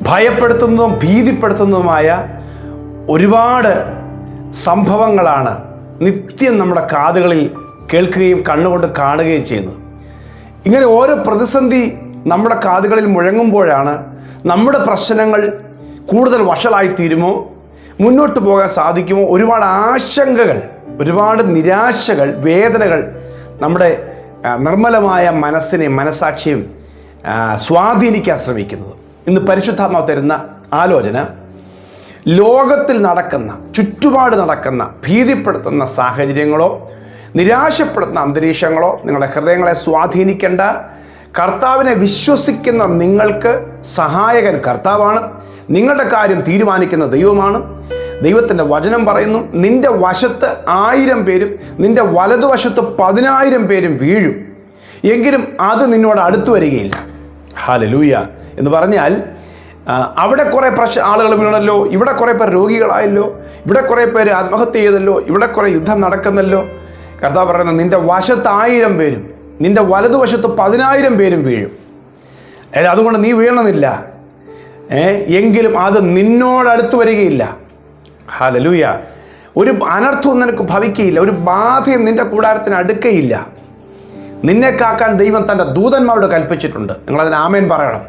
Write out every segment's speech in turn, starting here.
ഭയപ്പെടുത്തുന്നതും ഭീതിപ്പെടുത്തുന്നതുമായ ഒരുപാട് സംഭവങ്ങളാണ് നിത്യം നമ്മുടെ കാതുകളിൽ കേൾക്കുകയും കണ്ണുകൊണ്ട് കാണുകയും ചെയ്യുന്നത്. ഇങ്ങനെ ഓരോ പ്രതിസന്ധി നമ്മുടെ കാതുകളിൽ മുഴങ്ങുമ്പോഴാണ് നമ്മുടെ പ്രശ്നങ്ങൾ കൂടുതൽ വഷളായിത്തീരുമോ, മുന്നോട്ട് പോകാൻ സാധിക്കുമോ, ഒരുപാട് ആശങ്കകൾ, ഒരുപാട് നിരാശകൾ, വേദനകൾ നമ്മുടെ നിർമ്മലമായ മനസ്സിനെയും മനസാക്ഷിയും സ്വാധീനിക്കാൻ ശ്രമിക്കുന്നത്. ഇന്ന് പരിശുദ്ധാത്മാവ് തരുന്ന ആലോചന, ലോകത്തിൽ നടക്കുന്ന, ചുറ്റുപാട് നടക്കുന്ന ഭീതിപ്പെടുത്തുന്ന സാഹചര്യങ്ങളോ നിരാശപ്പെടുത്തുന്ന അന്തരീക്ഷങ്ങളോ നിങ്ങളുടെ ഹൃദയങ്ങളെ സ്വാധീനിക്കേണ്ട. കർത്താവിനെ വിശ്വസിക്കുന്ന നിങ്ങൾക്ക് സഹായകൻ കർത്താവാണ്. നിങ്ങളുടെ കാര്യം തീരുമാനിക്കുന്ന ദൈവമാണ്. ദൈവത്തിൻ്റെ വചനം പറയുന്നു, നിന്റെ വശത്ത് 1000 പേരും നിന്റെ വലതുവശത്ത് 10,000 പേരും വീഴും, എങ്കിലും അത് നിന്നോട് അടുത്തു വരികയില്ല. ഹല്ലേലൂയ എന്ന് പറഞ്ഞാൽ അവിടെ കുറേ ആളുകൾ വീണല്ലോ, ഇവിടെ കുറേ പേർ രോഗികളായല്ലോ, ഇവിടെ കുറേ പേര് ആത്മഹത്യ ചെയ്തല്ലോ, ഇവിടെ കുറേ യുദ്ധം നടക്കുന്നല്ലോ. കർത്താവ് പറയുന്നത്, നിന്റെ വശത്ത് 1000 പേരും നിന്റെ വലതുവശത്ത് 10,000 പേരും വീഴും, അതുകൊണ്ട് നീ വീഴണമെന്നില്ല, എങ്കിലും അത് നിന്നോടടുത്ത് വരികയില്ല. ഹല്ലേലൂയ. ഒരു അനർത്ഥവും നിനക്ക് ഭവിക്കുകയില്ല, ഒരു ബാധയും നിന്റെ കൂടാരത്തിന് അടുക്കയില്ല. നിന്നെ കാക്കാൻ ദൈവം തൻ്റെ ദൂതന്മാരോട് കൽപ്പിച്ചിട്ടുണ്ട്. നിങ്ങളതിന് ആമേൻ പറയണം.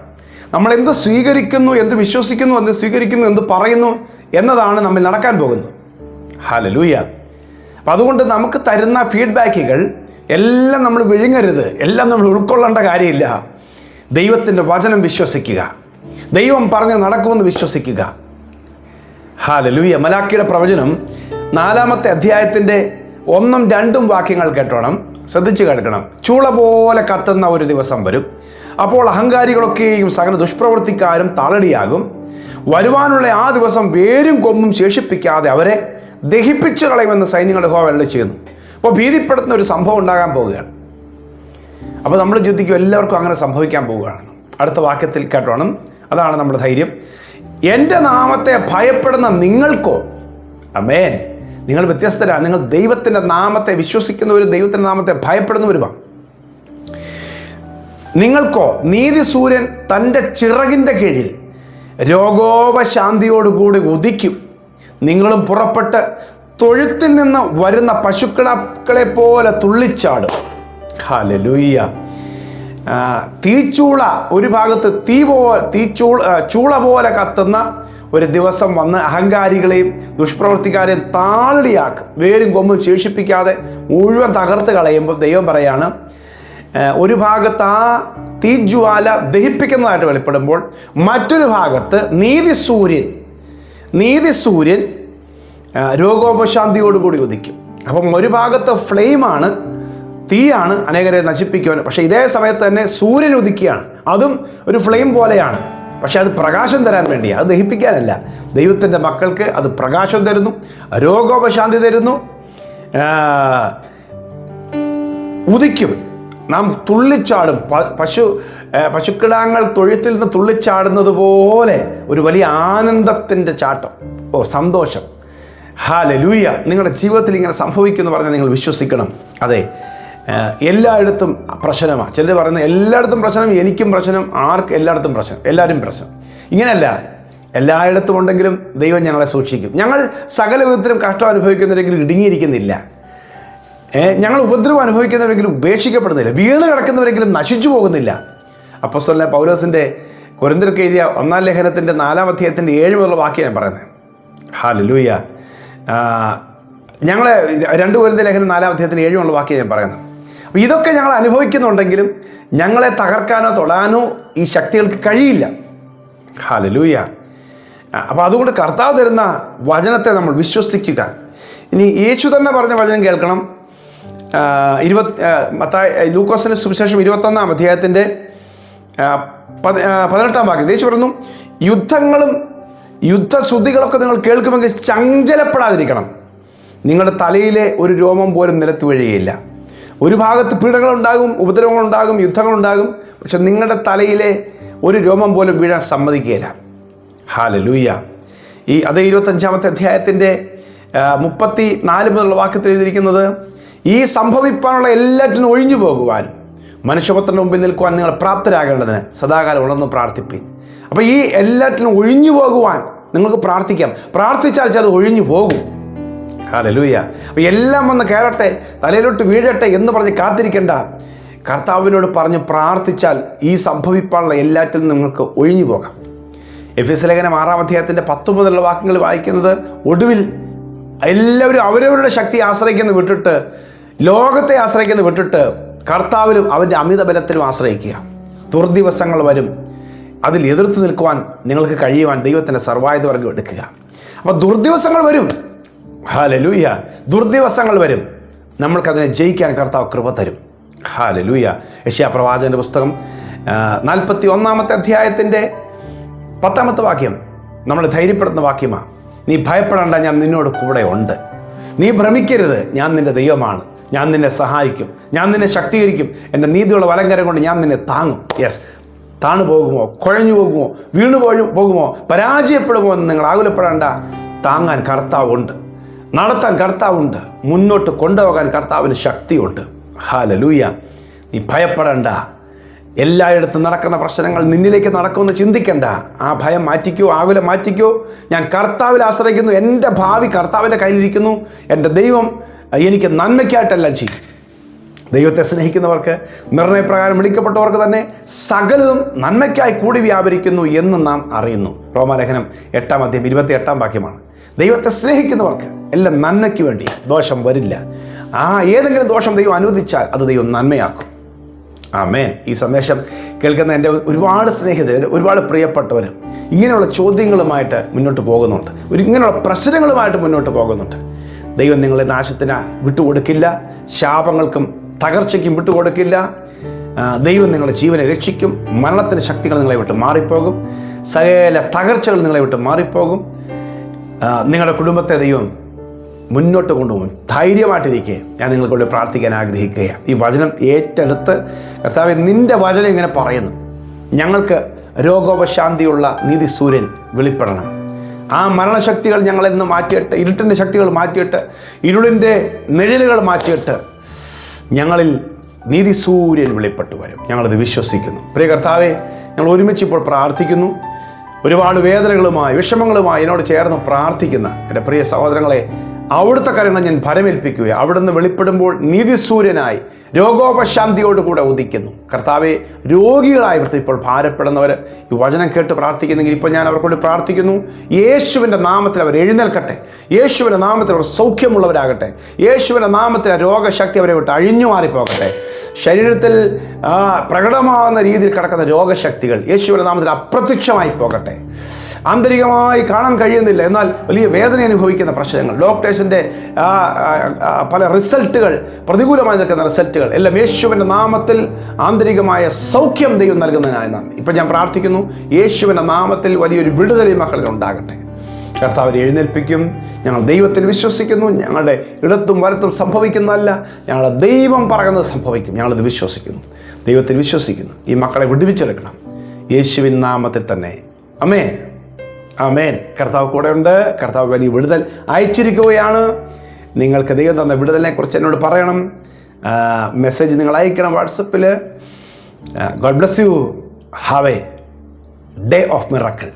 നമ്മൾ എന്ത് സ്വീകരിക്കുന്നു, എന്ത് വിശ്വസിക്കുന്നു, എന്ത് സ്വീകരിക്കുന്നു, എന്ത് പറയുന്നു എന്നതാണ് നമ്മൾ നടക്കാൻ പോകുന്നത്. ഹല്ലേലൂയ. അപ്പം അതുകൊണ്ട് നമുക്ക് തരുന്ന ഫീഡ്ബാക്കുകൾ എല്ലാം നമ്മൾ വിഴുങ്ങരുത്, എല്ലാം നമ്മൾ ഉൾക്കൊള്ളേണ്ട കാര്യമില്ല. ദൈവത്തിൻ്റെ വചനം വിശ്വസിക്കുക, ദൈവം പറഞ്ഞ് നടക്കുമെന്ന് വിശ്വസിക്കുക. ഹല്ലേലൂയ. മലാക്കിയുടെ പ്രവചനം 4-ാമത്തെ അധ്യായത്തിൻ്റെ 1ഉം 2ഉം വാക്യങ്ങൾ കേട്ടോണം, ശ്രദ്ധിച്ച് കേൾക്കണം. ചൂള പോലെ കത്തുന്ന ഒരു ദിവസം വരും, അപ്പോൾ അഹങ്കാരികളൊക്കെയും സകല ദുഷ്പ്രവൃത്തിക്കാരും തളടിയാകും. വരുവാനുള്ള ആ ദിവസം വേരും കൊമ്പും ശേഷിപ്പിക്കാതെ അവരെ ദഹിപ്പിച്ചു കളയുമെന്ന് സൈന്യങ്ങളുടെ യഹോവ അരുളി ചെയ്യുന്നു. അപ്പോൾ ഭീതിപ്പെടുത്തുന്ന ഒരു സംഭവം ഉണ്ടാകാൻ പോവുകയാണ്. അപ്പോൾ നമ്മൾ ചിന്തിക്കും എല്ലാവർക്കും അങ്ങനെ സംഭവിക്കാൻ പോവുകയാണ്. അടുത്ത വാക്യത്തിൽ കേട്ടോണം, അതാണ് നമ്മുടെ ധൈര്യം. എൻ്റെ നാമത്തെ ഭയപ്പെടുന്ന നിങ്ങൾക്കോ, ആമേൻ, നിങ്ങൾ വ്യത്യസ്തരാണ്. നിങ്ങൾ ദൈവത്തിൻ്റെ നാമത്തെ വിശ്വസിക്കുന്നവരും ദൈവത്തിൻ്റെ നാമത്തെ ഭയപ്പെടുന്നവരുമാണ്. നിങ്ങൾക്കോ നീതി സൂര്യൻ തൻ്റെ ചിറകിൻ്റെ കീഴിൽ രോഗോപശാന്തിയോടുകൂടി ഉദിക്കും. നിങ്ങളും പുറപ്പെട്ട് തൊഴുത്തിൽ നിന്ന് വരുന്ന പശുക്കളെ പോലെ തുള്ളിച്ചാടും. ഹല്ലേലൂയ. തീച്ചൂള, ഒരു ഭാഗത്ത് ചൂള പോലെ കത്തുന്ന ഒരു ദിവസം വന്ന് അഹങ്കാരികളെയും ദുഷ്പ്രവൃത്തിക്കാരെയും താളടിയാക്കും, വേരും കൊമ്പും ശേഷിപ്പിക്കാതെ മുഴുവൻ തകർത്ത് കളയുമ്പോൾ ദൈവം പറയാണ്, ഒരു ഭാഗത്ത് ആ തീജ്വാല ദഹിപ്പിക്കുന്നതായിട്ട് വെളിപ്പെടുമ്പോൾ മറ്റൊരു ഭാഗത്ത് നീതി സൂര്യൻ രോഗോപശാന്തിയോടുകൂടി ഉദിക്കും. അപ്പം ഒരു ഭാഗത്ത് ഫ്ലെയിമാണ്, തീയാണ് അനേകരെ നശിപ്പിക്കുവാൻ. പക്ഷേ ഇതേ സമയത്ത് തന്നെ സൂര്യൻ ഉദിക്കുകയാണ്, അതും ഒരു ഫ്ലെയിം പോലെയാണ്. പക്ഷെ അത് പ്രകാശം തരാൻ വേണ്ടിയാണ്, അത് ദഹിപ്പിക്കാനല്ല. ദൈവത്തിൻ്റെ മക്കൾക്ക് അത് പ്രകാശം തരുന്നു, രോഗോപശാന്തി തരുന്നു, ഉദിക്കും. നാം തുള്ളിച്ചാടും. പശുക്കിടാങ്ങൾ തൊഴുത്തിൽ നിന്ന് തുള്ളിച്ചാടുന്നത് പോലെ ഒരു വലിയ ആനന്ദത്തിൻ്റെ ചാട്ടം, സന്തോഷം. ഹല്ലേലൂയ. നിങ്ങളുടെ ജീവിതത്തിൽ ഇങ്ങനെ സംഭവിക്കുമെന്ന് പറഞ്ഞാൽ നിങ്ങൾ വിശ്വസിക്കണം. അതെ, എല്ലായിടത്തും പ്രശ്നമാണ്. ചിലർ പറയുന്നത് എല്ലായിടത്തും പ്രശ്നം, എനിക്കും പ്രശ്നം, എല്ലായിടത്തും പ്രശ്നം, എല്ലാവരും പ്രശ്നം. ഇങ്ങനെയല്ല, എല്ലായിടത്തും ഉണ്ടെങ്കിലും ദൈവം ഞങ്ങളെ സൂക്ഷിക്കും. ഞങ്ങൾ സകല വിധത്തിലും കഷ്ടം അനുഭവിക്കുന്നവരെങ്കിലും ഇടുങ്ങിയിരിക്കുന്നില്ല. ഞങ്ങൾ ഉപദ്രവം അനുഭവിക്കുന്നവരെങ്കിലും ഉപേക്ഷിക്കപ്പെടുന്നില്ല. വീണ് കിടക്കുന്നവരെങ്കിലും നശിച്ചു പോകുന്നില്ല. അപ്പോസ്തലനായ പൗലോസിൻ്റെ കൊരിന്ത്യർക്ക് എഴുതിയ 1-ാം ലേഖനത്തിൻ്റെ 4-ാം അധ്യായത്തിൻ്റെ 7 മുതലുള്ള വാക്യം ഞാൻ പറയുന്നത്. ഹല്ലേലൂയ. ഞങ്ങളെ 2 കൊരിന്ത്യ ലേഖനം 4-ാം അധ്യായത്തിന് 7 മുതലുള്ള വാക്യം ഞാൻ പറയുന്നത്. അപ്പോൾ ഇതൊക്കെ ഞങ്ങൾ അനുഭവിക്കുന്നുണ്ടെങ്കിലും ഞങ്ങളെ തകർക്കാനോ തൊടാനോ ഈ ശക്തികൾക്ക് കഴിയില്ല. ഹല്ലേലൂയ. അപ്പോൾ അതുകൊണ്ട് കർത്താവ് തരുന്ന വചനത്തെ നമ്മൾ വിശ്വസിക്കുക. ഇനി യേശു തന്നെ പറഞ്ഞ വചനം കേൾക്കണം. ലൂക്കോസിന്റെ സുവിശേഷം 21-ാം അധ്യായത്തിൻ്റെ 18-ാം വാക്യം യേശു പറഞ്ഞു, യുദ്ധങ്ങളും യുദ്ധശ്രുതികളൊക്കെ നിങ്ങൾ കേൾക്കുമെങ്കിൽ ചഞ്ചലപ്പെടാതിരിക്കണം. നിങ്ങളുടെ തലയിലെ ഒരു രോമം പോലും നിലത്ത് വീഴുകയില്ല. ഒരു ഭാഗത്ത് പീഡകളുണ്ടാകും, ഉപദ്രവങ്ങളുണ്ടാകും, യുദ്ധങ്ങളുണ്ടാകും, പക്ഷെ നിങ്ങളുടെ തലയിലെ ഒരു രോമം പോലും വീഴാൻ സമ്മതിക്കുകയില്ല. ഹല്ലേലൂയ. അതേ 25-ാമത്തെ അധ്യായത്തിൻ്റെ 34 മുതലുള്ള വാക്യത്തിൽ എഴുതിയിരിക്കുന്നത്, ഈ സംഭവിപ്പാനുള്ള എല്ലാറ്റിനും ഒഴിഞ്ഞു പോകുവാനും മനുഷ്യപുത്രൻ്റെ മുമ്പിൽ നിൽക്കുവാൻ നിങ്ങൾ പ്രാപ്തരാകേണ്ടതിന് സദാകാലം ഉണർന്ന് പ്രാർത്ഥിപ്പിൻ. അപ്പോൾ ഈ എല്ലാറ്റിലും ഒഴിഞ്ഞു പോകുവാൻ നിങ്ങൾക്ക് പ്രാർത്ഥിക്കാം. പ്രാർത്ഥിച്ചാൽ ചിലത് ഒഴിഞ്ഞു പോകും. ഹല്ലേലൂയ. അപ്പോൾ എല്ലാം വന്ന് കയറട്ടെ, തലയിലോട്ട് വീഴട്ടെ എന്ന് പറഞ്ഞ് കാത്തിരിക്കേണ്ട. കർത്താവിനോട് പറഞ്ഞ് പ്രാർത്ഥിച്ചാൽ ഈ സംഭവിപ്പാനുള്ള എല്ലാറ്റിൽ നിന്നും നിങ്ങൾക്ക് ഒഴിഞ്ഞു പോകാം. എഫെസ്യ ലേഖനം 6-ാം അധ്യായത്തിൻ്റെ 10 മുതലുള്ള വാക്യങ്ങൾ വായിക്കുന്നത്, ഒടുവിൽ എല്ലാവരും അവരവരുടെ ശക്തി ആശ്രയിക്കുന്ന വിട്ടിട്ട്, ലോകത്തെ ആശ്രയിക്കുന്ന വിട്ടിട്ട് കർത്താവിലും അവൻ്റെ അമിത ബലത്തിലും ആശ്രയിക്കുക. ദുർദിവസങ്ങൾ വരും, അതിൽ എതിർത്ത് നിൽക്കുവാൻ നിങ്ങൾക്ക് കഴിയുവാൻ ദൈവത്തിൻ്റെ സർവായുധ വർഗ്ഗം എടുക്കുക. അപ്പോൾ ദുർദിവസങ്ങൾ വരും. ഹല്ലേലൂയ. ദുർദിവസങ്ങൾ വരും, നമ്മൾക്കതിനെ ജയിക്കാൻ കർത്താവ് കൃപ തരും. ഹല്ലേലൂയ. യെശയ്യാ പ്രവാചകന്റെ പുസ്തകം 41-ാമത്തെ അധ്യായത്തിൻ്റെ 10-ാമത്തെ വാക്യം നമ്മളെ ധൈര്യപ്പെടുത്തുന്ന വാക്യമാണ്. നീ ഭയപ്പെടേണ്ട, ഞാൻ നിന്നോട് കൂടെ ഉണ്ട്. നീ ഭ്രമിക്കരുത്, ഞാൻ നിൻ്റെ ദൈവമാണ്. ഞാൻ നിന്നെ സഹായിക്കും, ഞാൻ നിന്നെ ശക്തീകരിക്കും. എൻ്റെ നീതിയുള്ള വലങ്കരം കൊണ്ട് ഞാൻ നിന്നെ താങ്ങും. യെസ്, താണു പോകുമോ, കുഴഞ്ഞു പോകുമോ, വീണു പോകുമോ, പരാജയപ്പെടുമോ എന്ന് നിങ്ങൾ ആകുലപ്പെടേണ്ട. താങ്ങാൻ കർത്താവുണ്ട്, നടത്താൻ കർത്താവുണ്ട്, മുന്നോട്ട് കൊണ്ടുപോകാൻ കർത്താവിന് ശക്തിയുണ്ട്. ഹല്ലേലൂയ. നീ ഭയപ്പെടേണ്ട. എല്ലായിടത്തും നടക്കുന്ന പ്രശ്നങ്ങൾ നിന്നിലേക്ക് നടക്കുമെന്ന് ചിന്തിക്കേണ്ട. ആ ഭയം മാറ്റിക്കോ, ആകുലം മാറ്റിക്കോ. ഞാൻ കർത്താവിൽ ആശ്രയിക്കുന്നു, എൻ്റെ ഭാവി കർത്താവിൻ്റെ കയ്യിലിരിക്കുന്നു. എൻ്റെ ദൈവം എനിക്ക് നന്മയ്ക്കായിട്ടെല്ലാം ചെയ്യും. ദൈവത്തെ സ്നേഹിക്കുന്നവർക്ക്, നിർണയപ്രകാരം വിളിക്കപ്പെട്ടവർക്ക് തന്നെ സകലതും നന്മയ്ക്കായി കൂടി വ്യാപരിക്കുന്നു എന്ന് നാം അറിയുന്നു. റോമാലേഖനം 8-ാം അധ്യായം 28-ാം വാക്യമാണ്. ദൈവത്തെ സ്നേഹിക്കുന്നവർക്ക് എല്ലാം നന്മയ്ക്ക് വേണ്ടി, ദോഷം വരില്ല. ഏതെങ്കിലും ദോഷം ദൈവം അനുവദിച്ചാൽ അത് ദൈവം നന്മയാക്കും. ആമേൻ. ഈ സന്ദേശം കേൾക്കുന്ന എൻ്റെ ഒരുപാട് സ്നേഹിതർ, ഒരുപാട് പ്രിയപ്പെട്ടവർ ഇങ്ങനെയുള്ള ചോദ്യങ്ങളുമായിട്ട് മുന്നോട്ട് പോകുന്നുണ്ട്, ഇങ്ങനെയുള്ള പ്രശ്നങ്ങളുമായിട്ട് മുന്നോട്ട് പോകുന്നുണ്ട്. ദൈവം നിങ്ങളെ നാശത്തിന് വിട്ടുകൊടുക്കില്ല, ശാപങ്ങൾക്കും തകർച്ചയ്ക്കും വിട്ടുകൊടുക്കില്ല. ദൈവം നിങ്ങളുടെ ജീവനെ രക്ഷിക്കും. മരണത്തിൻ്റെ ശക്തികൾ നിങ്ങളെ വിട്ട് മാറിപ്പോകും. സകല തകർച്ചകൾ നിങ്ങളെ വിട്ട് മാറിപ്പോകും. നിങ്ങളുടെ കുടുംബത്തെ ദൈവം മുന്നോട്ട് കൊണ്ടുപോകും. ധൈര്യമായിട്ടിരിക്കെ ഞാൻ നിങ്ങൾക്ക് വേണ്ടി പ്രാർത്ഥിക്കാൻ ആഗ്രഹിക്കുകയാണ്. ഈ വചനം ഏറ്റെടുത്ത്, കർത്താവേ, നിൻ്റെ വചനം ഇങ്ങനെ പറയുന്നു, ഞങ്ങൾക്ക് രോഗോപശാന്തിയുള്ള നീതി സൂര്യൻ വെളിപ്പെടണം. ആ മരണശക്തികൾ ഞങ്ങളെന്ന് മാറ്റിയിട്ട്, ഇരുട്ടിൻ്റെ ശക്തികൾ മാറ്റിയിട്ട്, ഇരുളിൻ്റെ നിഴലുകൾ മാറ്റിയിട്ട് ഞങ്ങളിൽ നീതി സൂര്യൻ വെളിപ്പെട്ടു വരും. ഞങ്ങളത് വിശ്വസിക്കുന്നു. പ്രിയ കർത്താവേ, ഞങ്ങൾ ഒരുമിച്ച് ഇപ്പോൾ പ്രാർത്ഥിക്കുന്നു. ഒരുപാട് വേദനകളുമായി, വിഷമങ്ങളുമായി എന്നോട് ചേർന്ന് പ്രാർത്ഥിക്കുന്ന എൻ്റെ പ്രിയ സഹോദരങ്ങളെ, അവിടുത്തെ കാര്യങ്ങൾ ഞാൻ ഭരമേൽപ്പിക്കുക. അവിടുന്ന് വെളിപ്പെടുമ്പോൾ നീതിസൂര്യനായി രോഗോപശാന്തിയോടുകൂടെ ഉദിക്കുന്നു. കർത്താവെ, രോഗികളായി ഇപ്പോൾ ഭാരപ്പെടുന്നവർ ഈ വചനം കേട്ട് പ്രാർത്ഥിക്കുന്നെങ്കിൽ ഇപ്പോൾ ഞാൻ അവർക്കൂടി പ്രാർത്ഥിക്കുന്നു. യേശുവിൻ്റെ നാമത്തിൽ അവർ എഴുന്നേൽക്കട്ടെ. യേശുവിൻ്റെ നാമത്തിൽ അവർ സൗഖ്യമുള്ളവരാകട്ടെ. യേശുവിൻ്റെ നാമത്തിൽ രോഗശക്തി അവരെ വിട്ട് അഴിഞ്ഞു മാറിപ്പോകട്ടെ. ശരീരത്തിൽ പ്രകടമാകുന്ന രീതിയിൽ കിടക്കുന്ന രോഗശക്തികൾ യേശുവിൻ്റെ നാമത്തിൽ അപ്രത്യക്ഷമായി പോകട്ടെ. ആന്തരികമായി കാണാൻ കഴിയുന്നില്ല, എന്നാൽ വലിയ വേദന അനുഭവിക്കുന്ന പ്രശ്നങ്ങൾ, ഡോക്ടേഴ്സിൻ്റെ പല റിസൾട്ടുകൾ, പ്രതികൂലമായി നിൽക്കുന്ന റിസൾട്ടുകൾ എല്ലാം യേശുവിൻ്റെ നാമത്തിൽ ആന്തരികമായ സൗഖ്യം ദൈവം നൽകുന്നതിനായി നാം ഇപ്പം ഞാൻ പ്രാർത്ഥിക്കുന്നു. യേശുവിൻ്റെ നാമത്തിൽ വലിയൊരു വിടുതൽ മക്കളിൽ ഉണ്ടാകട്ടെ. കർത്താവിനെ എഴുന്നേൽപ്പിക്കും. ഞങ്ങൾ ദൈവത്തിൽ വിശ്വസിക്കുന്നു. ഞങ്ങളുടെ ഇടത്തും വലത്തും സംഭവിക്കുന്നതല്ല, ഞങ്ങളുടെ ദൈവം പറയുന്നത് സംഭവിക്കും. ഞങ്ങളത് വിശ്വസിക്കുന്നു, ദൈവത്തിൽ വിശ്വസിക്കുന്നു. ഈ മക്കളെ വിടുവിച്ചെടുക്കണം യേശുവിൻ നാമത്തിൽ തന്നെ. ആമേൻ, ആമേൻ. കർത്താവ് കൂടെ ഉണ്ട്. കർത്താവ് വലിയ വിടുതൽ അയച്ചിരിക്കുകയാണ്. നിങ്ങൾക്ക് ദൈവം തന്ന വിടുതലിനെ കുറിച്ച് എന്നോട് പറയണം. മെസ്സേജ് നിങ്ങൾ അയക്കണം വാട്സപ്പിൽ. God bless you. Have A day of miracle.